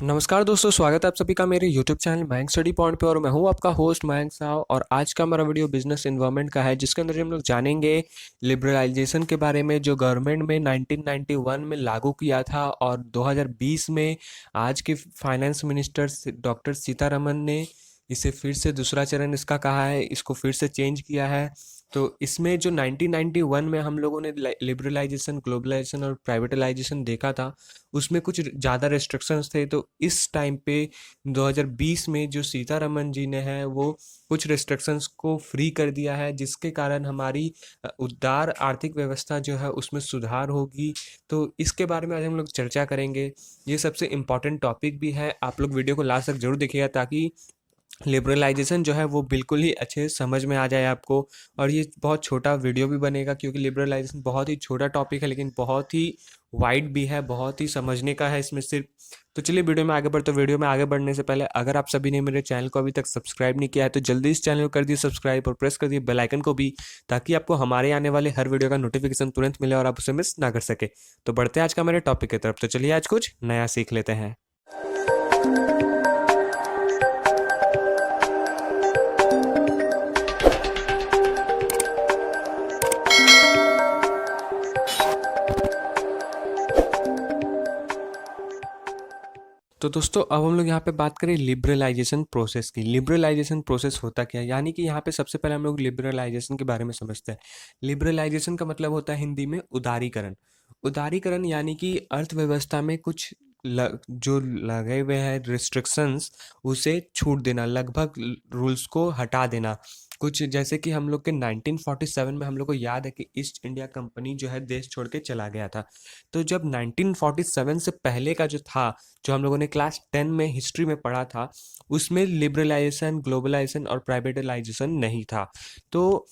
नमस्कार दोस्तों, स्वागत है आप सभी का मेरे YouTube channel Mayank study point पे। और मैं हूं आपका होस्ट मयंक साव। और आज का हमारा वीडियो बिजनेस इन्वायरमेंट का है, जिसके अंदर हम लोग जानेंगे लिबरलाइजेशन के बारे में, जो गवर्नमेंट में 1991 में लागू किया था और 2020 में आज के फाइनेंस मिनिस्टर डॉक्टर सीतारमन ने इसे फिर से दूसरा चरण इसका कहा है, इसको फिर से चेंज किया है। तो इसमें जो 1991 में हम लोगों ने लिबरलाइजेशन, ग्लोबलाइजेशन और प्राइवेटलाइजेशन देखा था, उसमें कुछ ज़्यादा रेस्ट्रिक्शंस थे। तो इस टाइम पे 2020 में जो सीतारमन जी ने है वो कुछ रेस्ट्रिक्शंस को फ्री कर दिया है, जिसके कारण हमारी उदार आर्थिक व्यवस्था जो है उसमें सुधार होगी। तो इसके बारे में आज हम लोग चर्चा करेंगे। ये सबसे इम्पॉर्टेंट टॉपिक भी है, आप लोग वीडियो को लास्ट तक जरूर देखिएगा, ताकि लिबरलाइजेशन जो है वो बिल्कुल ही अच्छे से समझ में आ जाए आपको। और ये बहुत छोटा वीडियो भी बनेगा, क्योंकि लिबरलाइजेशन बहुत ही छोटा टॉपिक है, लेकिन बहुत ही वाइड भी है, बहुत ही समझने का है इसमें सिर्फ। तो चलिए वीडियो में आगे बढ़ते। तो वीडियो में आगे बढ़ने से पहले, अगर आप सभी ने मेरे चैनल को अभी तक सब्सक्राइब नहीं किया है, तो जल्दी इस चैनल को कर दिए सब्सक्राइब और प्रेस कर दिए बेल आइकन को भी, ताकि आपको हमारे आने वाले हर वीडियो का नोटिफिकेशन तुरंत मिले और आप उसे मिस ना कर सके। तो बढ़ते हैं आज का मेरे टॉपिक की तरफ। तो चलिए आज कुछ नया सीख लेते हैं। तो दोस्तों, अब हम लोग यहाँ पे बात करें लिबरलाइजेशन प्रोसेस की। लिबरलाइजेशन प्रोसेस होता क्या है, यानी कि यहाँ पे सबसे पहले हम लोग लिबरलाइजेशन के बारे में समझते हैं। लिबरलाइजेशन का मतलब होता है हिंदी में उदारीकरण। उदारीकरण यानी कि अर्थव्यवस्था में कुछ जो लगे हुए हैं रिस्ट्रिक्शंस, उसे छूट देना, लगभग रूल्स को हटा देना। कुछ जैसे कि हम लोग के 1947 में हम लोग को याद है कि ईस्ट इंडिया कंपनी जो है देश छोड़ के चला गया था। तो जब 1947 से पहले का जो था, जो हम लोगों ने क्लास 10 में हिस्ट्री में पढ़ा था, उसमें लिबरलाइजेशन, ग्लोबलाइजेशन और प्राइवेटलाइजेशन नहीं था। तो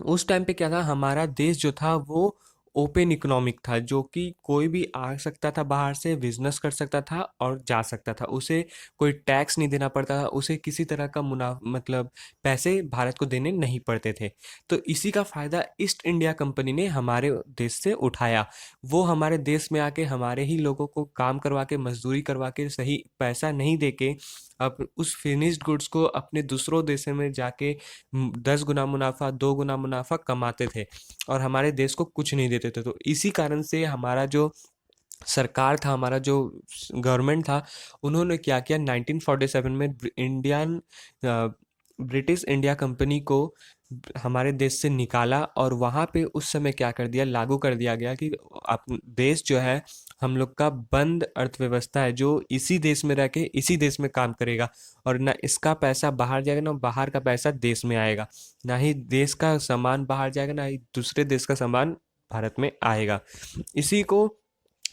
उस टाइम पे क्या था, हमारा देश जो था वो ओपन इकोनॉमिक था, जो कि कोई भी आ सकता था बाहर से, बिजनेस कर सकता था और जा सकता था। उसे कोई टैक्स नहीं देना पड़ता था, उसे किसी तरह का मतलब पैसे भारत को देने नहीं पड़ते थे। तो इसी का फ़ायदा ईस्ट इंडिया कंपनी ने हमारे देश से उठाया। वो हमारे देश में आके हमारे ही लोगों को काम करवा के, मजदूरी करवा के, सही पैसा नहीं दे के, अब उस फिनिश्ड गुड्स को अपने दूसरों देशों में जाके 10 गुना मुनाफा, 2 गुना मुनाफा कमाते थे और हमारे देश को कुछ नहीं देते थे। तो इसी कारण से हमारा जो सरकार था, हमारा जो गवर्नमेंट था, उन्होंने क्या किया, 1947 में ब्रिटिश इंडिया कंपनी को हमारे देश से निकाला। और वहाँ पे उस समय क्या कर दिया, लागू कर दिया गया कि देश जो है हम लोग का बंद अर्थव्यवस्था है, जो इसी देश में रह के इसी देश में काम करेगा। और ना इसका पैसा बाहर जाएगा, ना बाहर का पैसा देश में आएगा, ना ही देश का सामान बाहर जाएगा, ना ही दूसरे देश का सामान भारत में आएगा। इसी को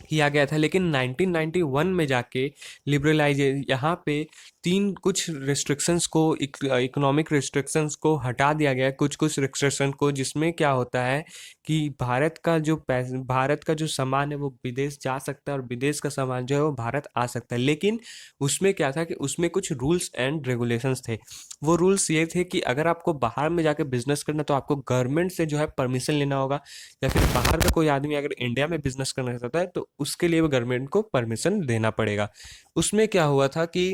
किया गया था। लेकिन 1991 में जाके लिबरलाइजे यहाँ पे तीन कुछ रिस्ट्रिक्शंस को, इकोनॉमिक रिस्ट्रिक्शंस को हटा दिया गया, कुछ कुछ रिस्ट्रिक्शन को, जिसमें क्या होता है कि भारत का जो सामान है वो विदेश जा सकता है और विदेश का सामान जो है वो भारत आ सकता है। लेकिन उसमें क्या था कि उसमें कुछ रूल्स एंड रेगुलेशंस थे। वो रूल्स ये थे कि अगर आपको बाहर में जाके बिजनेस करना, तो आपको गवर्नमेंट से जो है परमिशन लेना होगा, या फिर बाहर का कोई आदमी अगर इंडिया में बिजनेस करना चाहता है तो उसके लिए वो गवर्नमेंट को परमिशन देना पड़ेगा। उसमें क्या हुआ था कि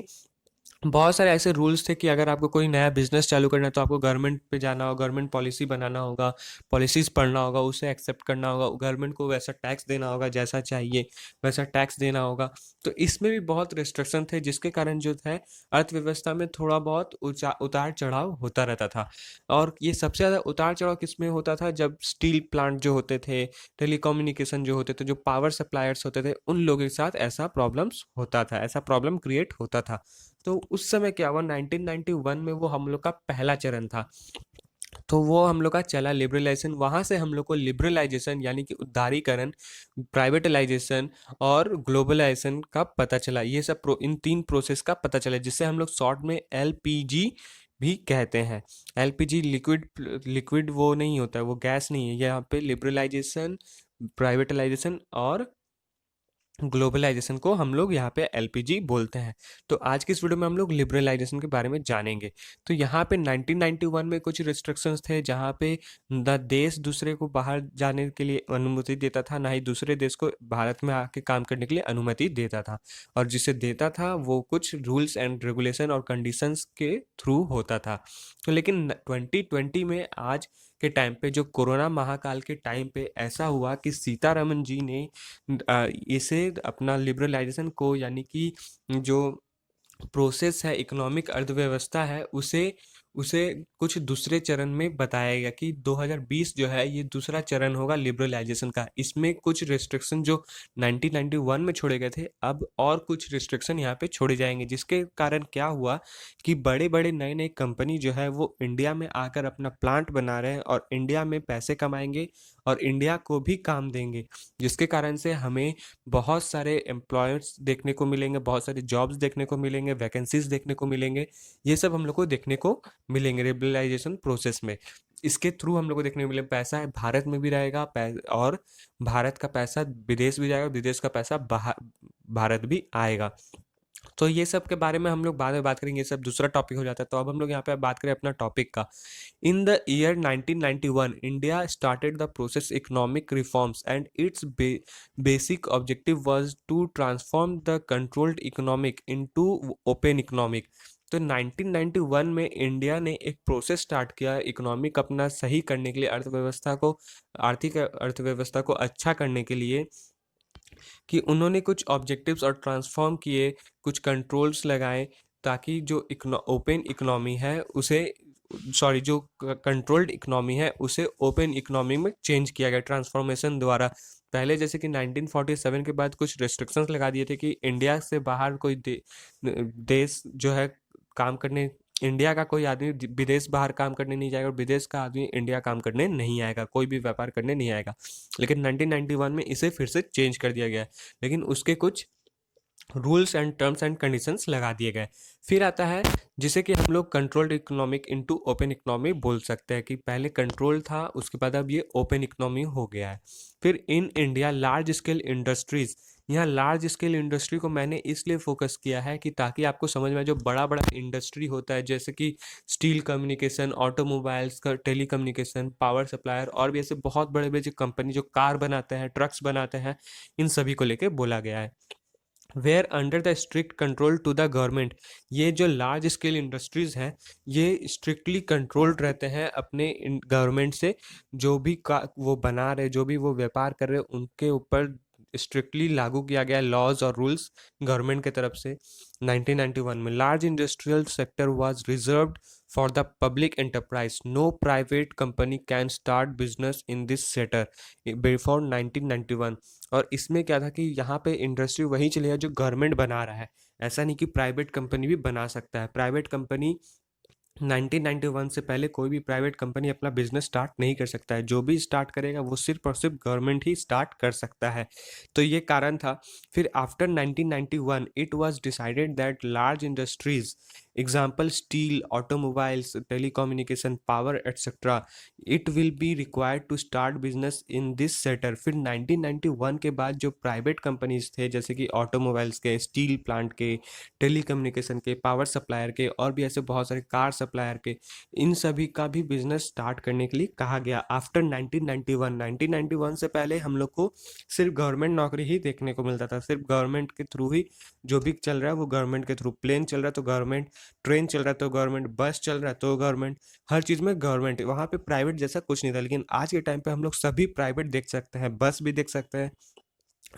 बहुत सारे ऐसे रूल्स थे कि अगर आपको कोई नया बिजनेस चालू करना है, तो आपको गवर्नमेंट पे जाना होगा, गवर्नमेंट पॉलिसी बनाना होगा, पॉलिसीज पढ़ना होगा, उसे एक्सेप्ट करना होगा, गवर्नमेंट को वैसा टैक्स देना होगा, जैसा चाहिए वैसा टैक्स देना होगा। तो इसमें भी बहुत रिस्ट्रिक्शन थे, जिसके कारण जो है अर्थव्यवस्था में थोड़ा बहुत उतार चढ़ाव होता रहता था। और ये सबसे ज़्यादा उतार चढ़ाव किस में होता था, जब स्टील प्लांट जो होते थे, टेलीकम्युनिकेशन जो होते थे, जो पावर सप्लायर्स होते थे, उन लोगों के साथ ऐसा प्रॉब्लम्स होता था, ऐसा प्रॉब्लम क्रिएट होता था। तो उस समय क्या हुआ, 1991 में वो हम लोग का पहला चरण था। तो वो हम लोग का चला लिबरलाइजेशन। वहाँ से हम लोग को लिबरलाइजेशन यानी कि उदारीकरण, प्राइवेटलाइजेशन और ग्लोबलाइजेशन का पता चला। ये सब इन तीन प्रोसेस का पता चला, जिससे हम लोग शॉर्ट में एलपीजी भी कहते हैं। एलपीजी लिक्विड, लिक्विड वो नहीं होता है, वो गैस नहीं है। यहाँ पे लिबरलाइजेशन, प्राइवेटलाइजेशन और ग्लोबलाइजेशन को हम लोग यहाँ पे एलपीजी बोलते हैं। तो आज की इस वीडियो में हम लोग लिबरलाइजेशन के बारे में जानेंगे। तो यहाँ पे 1991 में कुछ रिस्ट्रिक्शंस थे, जहाँ पे न देश दूसरे को बाहर जाने के लिए अनुमति देता था, ना ही दूसरे देश को भारत में आके काम करने के लिए अनुमति देता था। और जिसे देता था वो कुछ रूल्स एंड रेगुलेशन और कंडीशंस के थ्रू होता था। तो लेकिन 2020 में आज के टाइम पे, जो कोरोना महाकाल के टाइम पे ऐसा हुआ कि सीतारमन जी ने इसे अपना लिबरलाइजेशन को, यानी कि जो प्रोसेस है, इकोनॉमिक अर्थव्यवस्था है, उसे उसे कुछ दूसरे चरण में बताया गया कि 2020 जो है ये दूसरा चरण होगा लिबरलाइजेशन का। इसमें कुछ रिस्ट्रिक्शन जो 1991 में छोड़े गए थे, अब और कुछ रिस्ट्रिक्शन यहाँ पे छोड़े जाएंगे, जिसके कारण क्या हुआ कि बड़े बड़े नए नए कंपनी जो है वो इंडिया में आकर अपना प्लांट बना रहे हैं और इंडिया में पैसे कमाएंगे और इंडिया को भी काम देंगे, जिसके कारण से हमें बहुत सारे एम्प्लॉयर्स देखने को मिलेंगे, बहुत सारे जॉब्स देखने को मिलेंगे, वैकेंसीज देखने को मिलेंगे। ये सब हम लोग को देखने को मिलेंगे लिबरलाइजेशन प्रोसेस में। इसके थ्रू हम लोग को देखने को मिले पैसा है भारत में भी रहेगा, और भारत का पैसा विदेश भी जाएगा, विदेश का पैसा बाहर भारत भी आएगा। तो ये सब के बारे में हम लोग बाद में बात करेंगे, ये सब दूसरा टॉपिक हो जाता है। तो अब हम लोग यहाँ पे बात करें अपना टॉपिक का। In the year 1991, India started the process economic reforms, and its basic objective was to transform the controlled economic into open economic। तो 1991 में इंडिया ने एक प्रोसेस स्टार्ट किया इकोनॉमिक अपना सही करने के लिए, अर्थव्यवस्था को, आर्थिक अर्थव्यवस्था को अच्छा करने के लिए, कि उन्होंने कुछ ऑब्जेक्टिव्स और ट्रांसफॉर्म किए, कुछ कंट्रोल्स लगाए, ताकि जो ओपन इकोनॉमी है उसे, सॉरी, जो कंट्रोल्ड इकोनॉमी है उसे ओपन इकोनॉमी में चेंज किया गया ट्रांसफॉर्मेशन द्वारा। पहले जैसे कि 1947 के बाद कुछ रेस्ट्रिक्शंस लगा दिए थे कि इंडिया से बाहर कोई देश जो है काम करने, इंडिया का कोई आदमी विदेश बाहर काम करने नहीं जाएगा, और विदेश का आदमी इंडिया काम करने नहीं आएगा, कोई भी व्यापार करने नहीं आएगा। लेकिन 1991 में इसे फिर से चेंज कर दिया गया है, लेकिन उसके कुछ rules and terms and conditions लगा दिए गए। फिर आता है जिसे कि हम लोग controlled economic into open economy बोल सकते हैं, कि पहले कंट्रोल था, उसके बाद अब ये ओपन इकोनॉमी हो गया है। फिर in India large scale industries, यहाँ लार्ज स्केल इंडस्ट्री को मैंने इसलिए फोकस किया है कि ताकि आपको समझ में आए, जो बड़ा बड़ा इंडस्ट्री होता है जैसे कि स्टील कम्युनिकेशन, ऑटोमोबाइल्स का, टेली कम्युनिकेशन, पावर सप्लायर, और भी ऐसे बहुत बड़े बड़े जो कंपनी जो कार बनाते हैं, ट्रक्स बनाते हैं, इन सभी को लेके बोला गया है। Were under the strict control to the government, ये जो लार्ज स्केल इंडस्ट्रीज हैं ये स्ट्रिक्टली कंट्रोल्ड रहते हैं अपने गवर्नमेंट से। जो भी का वो बना रहे, जो भी वो व्यापार कर रहे, उनके ऊपर स्ट्रिक्टली लागू किया गया लॉज और रूल्स गवर्नमेंट के तरफ से। 1991 में large industrial sector was reserved for the public enterprise, no private company can start business in this sector before 1991। और इसमें क्या था कि यहाँ पे इंडस्ट्री वही चलेगा जो गवर्नमेंट बना रहा है, ऐसा नहीं कि प्राइवेट कंपनी भी बना सकता है। प्राइवेट कंपनी 1991 से पहले कोई भी प्राइवेट कंपनी अपना बिजनेस स्टार्ट नहीं कर सकता है, जो भी स्टार्ट करेगा वो सिर्फ और सिर्फ गवर्नमेंट ही स्टार्ट कर सकता है। तो ये कारण था। फिर after 1991 it was decided that large industries, example steel, automobiles, telecommunication, power etcetera, it will be required to start business in this sector. फिर 1991 के बाद जो प्राइवेट कंपनीज थे जैसे कि ऑटोमोबाइल्स के, स्टील प्लांट के, टेलीकम्युनिकेशन के, पावर सप्लायर के, और भी ऐसे बहुत सारे कार सप्लायर के, इन सभी का भी बिजनेस स्टार्ट करने के लिए कहा गया आफ्टर 1991। 1991 से पहले हम लोग को सिर्फ गवर्नमेंट नौकरी ही देखने को मिलता था, सिर्फ गवर्नमेंट के थ्रू ही जो भी चल रहा है वो गवर्नमेंट के थ्रू। प्लेन चल रहा है तो गवर्नमेंट, ट्रेन चल रहा है तो गवर्नमेंट, बस चल रहा है तो गवर्नमेंट, हर चीज़ में गवर्नमेंट, वहाँ पे प्राइवेट जैसा कुछ नहीं था। लेकिन आज के टाइम पे हम लोग सभी प्राइवेट देख सकते हैं, बस भी देख सकते हैं,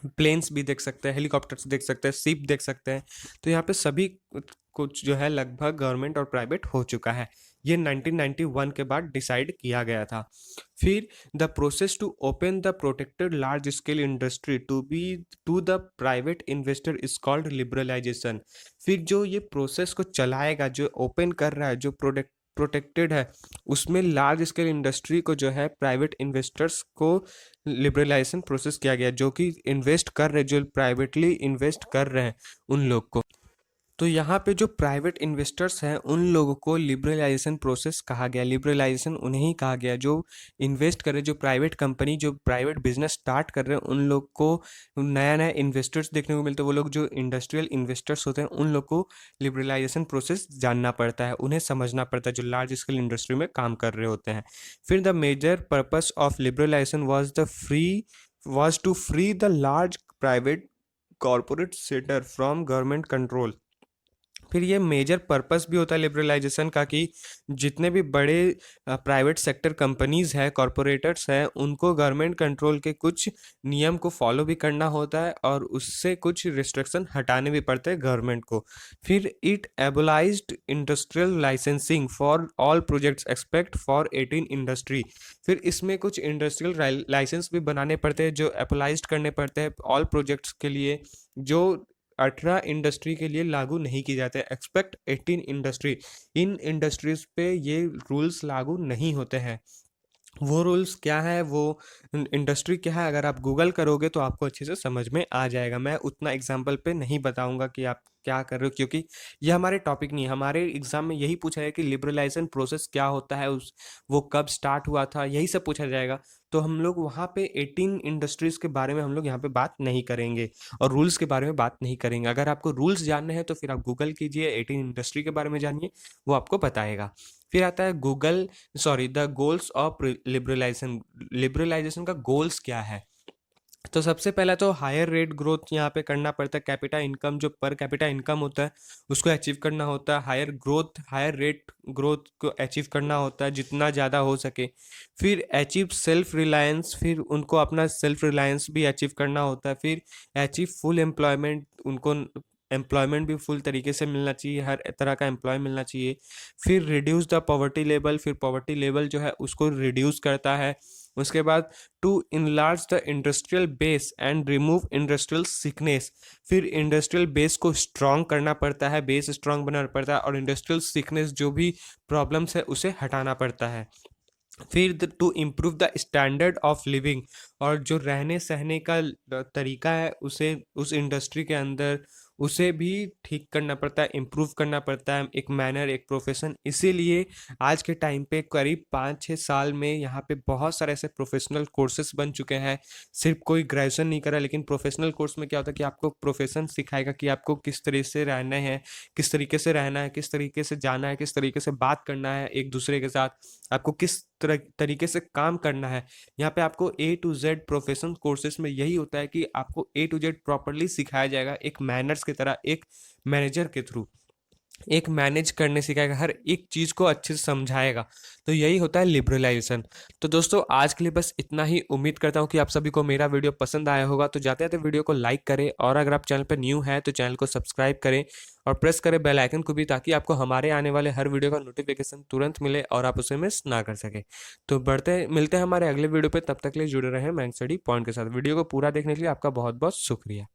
प्लेन्स भी देख सकते हैं, हेलीकॉप्टर्स देख सकते हैं, शिप देख सकते हैं। तो यहाँ पे सभी कुछ जो है लगभग गवर्नमेंट और प्राइवेट हो चुका है। ये 1991 के बाद डिसाइड किया गया था। फिर the process to open the protected large scale industry to the private investor is called liberalisation. फिर जो ये प्रोसेस को चलाएगा, जो ओपन कर रहा है, जो प्रोटेक्टेड है, उसमें लार्ज स्केल इंडस्ट्री को जो है प्राइवेट इन्वेस्टर्स को लिबरलाइजेशन प्रोसेस किया गया, जो कि इन्वेस्ट कर रहे, जो प्राइवेटली इन्वेस्ट कर रहे हैं उन लोग को। तो यहाँ पे जो प्राइवेट इन्वेस्टर्स हैं उन लोगों को लिबरलाइजेशन प्रोसेस कहा गया। लिबरलाइजेशन उन्हें ही कहा गया जो इन्वेस्ट कर रहे, जो प्राइवेट कंपनी, जो प्राइवेट बिजनेस स्टार्ट कर रहे हैं, उन लोग को नया नया इन्वेस्टर्स देखने को मिलते हैं। वो लोग जो इंडस्ट्रियल इन्वेस्टर्स होते हैं उन लोग को लिबरलाइजेशन प्रोसेस जानना पड़ता है, उन्हें समझना पड़ता है, जो लार्ज स्केल इंडस्ट्री में काम कर रहे होते हैं। फिर the major purpose of liberalisation was to free the large private corporate sector from government control। फिर ये मेजर पर्पस भी होता है लिबरलाइजेशन का कि जितने भी बड़े प्राइवेट सेक्टर कंपनीज हैं, कॉरपोरेटर्स हैं, उनको गवर्नमेंट कंट्रोल के कुछ नियम को फॉलो भी करना होता है और उससे कुछ रिस्ट्रिक्शन हटाने भी पड़ते हैं गवर्नमेंट को। फिर it abolished industrial licensing for all projects expect for 18 industry. फिर इसमें कुछ इंडस्ट्रियल लाइसेंस भी बनाने पड़ते हैं जो एपोलाइज्ड करने पड़ते हैं ऑल प्रोजेक्ट्स के लिए, जो 18 इंडस्ट्री के लिए लागू नहीं की जाते। एक्सपेक्ट 18 इंडस्ट्री, इन इंडस्ट्रीज पे ये रूल्स लागू नहीं होते हैं। वो रूल्स क्या है, वो इंडस्ट्री क्या है, अगर आप गूगल करोगे तो आपको अच्छे से समझ में आ जाएगा। मैं उतना एग्जाम्पल पे नहीं बताऊंगा कि आप क्या कर रहे हो, क्योंकि ये हमारे टॉपिक नहीं है। हमारे एग्जाम में यही पूछा है कि लिबरलाइजेशन प्रोसेस क्या होता है, उस वो कब स्टार्ट हुआ था, यही सब पूछा जाएगा। तो हम लोग वहाँ पे 18 इंडस्ट्रीज के बारे में हम लोग यहाँ पे बात नहीं करेंगे और रूल्स के बारे में बात नहीं करेंगे। अगर आपको रूल्स जानने हैं तो फिर आप गूगल कीजिए, 18 इंडस्ट्री के बारे में जानिए, वो आपको बताएगा। फिर आता है the goals of liberalisation. Liberalisation का गोल्स क्या है? तो सबसे पहला तो हायर रेट ग्रोथ यहाँ पे करना पड़ता है। कैपिटा इनकम, जो पर कैपिटा इनकम होता है उसको अचीव करना होता है। हायर रेट ग्रोथ को अचीव करना होता है जितना ज़्यादा हो सके। फिर अचीव सेल्फ रिलायंस, फिर उनको अपना सेल्फ रिलायंस भी अचीव करना होता है। फिर अचीव फुल एम्प्लॉयमेंट, उनको एम्प्लॉयमेंट भी फुल तरीके से मिलना चाहिए, हर तरह का एम्प्लॉय मिलना चाहिए। फिर रिड्यूस द पॉवर्टी लेवल, फिर पॉवर्टी लेवल जो है उसको रिड्यूस करता है। उसके बाद to enlarge the industrial base and remove industrial sickness. फिर इंडस्ट्रियल बेस को स्ट्रॉन्ग करना पड़ता है, बेस स्ट्रॉन्ग बनाना पड़ता है, और इंडस्ट्रियल सिकनेस जो भी प्रॉब्लम्स है उसे हटाना पड़ता है। फिर to improve the standard of living, और जो रहने सहने का तरीका है उसे उस इंडस्ट्री के अंदर उसे भी ठीक करना पड़ता है, इम्प्रूव करना पड़ता है, एक मैनर, एक प्रोफेशन। इसीलिए आज के टाइम पे करीब 5-6 साल में यहाँ पे बहुत सारे ऐसे प्रोफेशनल कोर्सेज बन चुके हैं। सिर्फ कोई ग्रेजुएशन नहीं करा, लेकिन प्रोफेशनल कोर्स में क्या होता है कि आपको प्रोफेशन सिखाएगा कि आपको किस तरह से रहना है, किस तरीके से रहना है, किस तरीके से जाना है, किस तरीके से बात करना है एक दूसरे के साथ, आपको किस तरीके से काम करना है। यहाँ पे आपको A to Z professional courses में यही होता है कि आपको A to Z प्रॉपरली सिखाया जाएगा, एक मैनर्स की तरह, एक मैनेजर के थ्रू, एक मैनेज करने सिखाएगा, हर एक चीज़ को अच्छे से समझाएगा। तो यही होता है लिबरलाइजेशन। तो दोस्तों आज के लिए बस इतना ही। उम्मीद करता हूँ कि आप सभी को मेरा वीडियो पसंद आया होगा। तो जाते जाते वीडियो को लाइक करें, और अगर आप चैनल पर न्यू हैं तो चैनल को सब्सक्राइब करें और प्रेस करें बेल आइकन को भी, ताकि आपको हमारे आने वाले हर वीडियो का नोटिफिकेशन तुरंत मिले और आप उसे मिस ना कर सके। तो मिलते हैं हमारे अगले वीडियो पे। तब तक के लिए जुड़े रहें मैथ्स स्टडी पॉइंट के साथ। वीडियो को पूरा देखने के लिए आपका बहुत बहुत शुक्रिया।